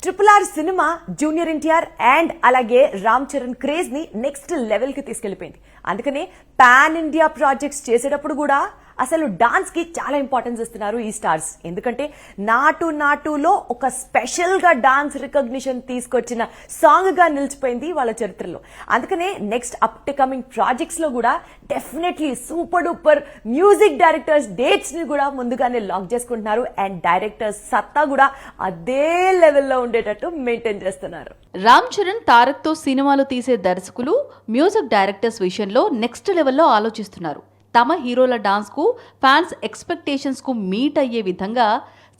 RRR cinema junior NTR and అలాగే Ram Charan craze ని next level కి తీసుకెళ్లిపోయింది. అందుకనే పాన్ ఇండియా ప్రాజెక్ట్స్ చేసేటప్పుడు కూడా అసలు డాన్స్ కి చాలా ఇంపార్టెన్స్ ఇస్తున్నారు ఈ స్టార్స్. ఎందుకంటే నాటు నాటులో ఒక స్పెషల్ గా డాన్స్ రికగ్నిషన్ తీసుకొచ్చిన సాంగ్ గా నిలిచిపోయింది వాళ్ళ చరిత్రలో. అందుకనే నెక్స్ట్ అప్ కమింగ్ ప్రాజెక్ట్స్ లో కూడా definitely super duper music directors dates ని కూడా ముందుగానే లాక్ చేసుకుంటున్నారు అండ్ డైరెక్టర్స్ సత్తా కూడా అదే లెవెల్లో ఉండేటట్టు మెయింటైన్ చేస్తున్నారు. రామ్ చరణ్ తారక్ తో సినిమాలు తీసే దర్శకులు మ్యూజిక్ డైరెక్టర్స్ విషయంలో నెక్స్ట్ లెవెల్లో ఆలోచిస్తున్నారు. తమ హీరోల డాన్స్ కు ఫ్యాన్స్ ఎక్స్పెక్టేషన్స్ కు మీట్ అయ్యే విధంగా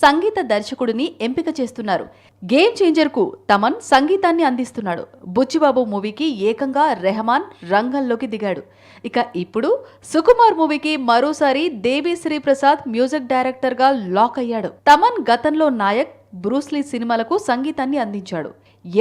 సంగీత దర్శకుడిని ఎంపిక చేస్తున్నారు. గేమ్ చేంజర్ కు తమన్ సంగీతాన్ని అందిస్తున్నాడు. బుచ్చిబాబు మూవీకి ఏకంగా రెహమాన్ రంగంలోకి దిగాడు. ఇక ఇప్పుడు సుకుమార్ మూవీకి మరోసారి దేవిశ్రీ ప్రసాద్ మ్యూజిక్ డైరెక్టర్ గా లాక్ అయ్యాడు. తమన్ గతంలో నాయక్, బ్రూస్లీ సినిమాలకు సంగీతాన్ని అందించాడు.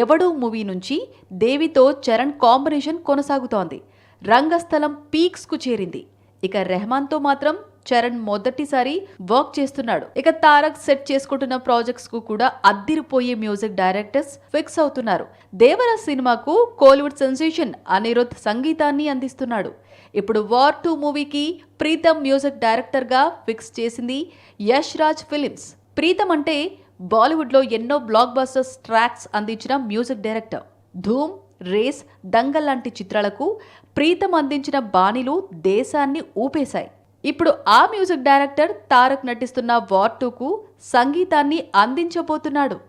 ఎవడు మూవీ నుంచి దేవితో చరణ్ కాంబినేషన్ కొనసాగుతోంది. రంగస్థలం పీక్స్ కు చేరింది. ఇక రెహమాన్ తో మాత్రం చరణ్ మొదటిసారి వర్క్ చేస్తున్నాడు. ఇక తారక్ సెట్ చేసుకుంటున్న ప్రాజెక్ట్స్ కు కూడా అద్దిరిపోయే మ్యూజిక్ డైరెక్టర్స్ ఫిక్స్ అవుతున్నారు. దేవరా సినిమాకు కోలీవుడ్ సెన్సేషన్ అనిరుద్ సంగీతాన్ని అందిస్తున్నాడు. ఇప్పుడు వార్ 2 మూవీకి ప్రీతం మ్యూజిక్ డైరెక్టర్ గా ఫిక్స్ చేసింది యష్ రాజ్ ఫిలిమ్స్. ప్రీతం అంటే బాలీవుడ్ లో ఎన్నో బ్లాక్ బస్టర్స్ ట్రాక్స్ అందించిన మ్యూజిక్ డైరెక్టర్. ధూమ్, రేస్, దంగల్ లాంటి చిత్రాలకు ప్రీతం అందించిన బాణీలు దేశాన్ని ఊపేశాయి. ఇప్పుడు ఆ మ్యూజిక్ డైరెక్టర్ తారక్ నటిస్తున్న వార్ 2కు సంగీతాన్ని అందించబోతున్నాడు.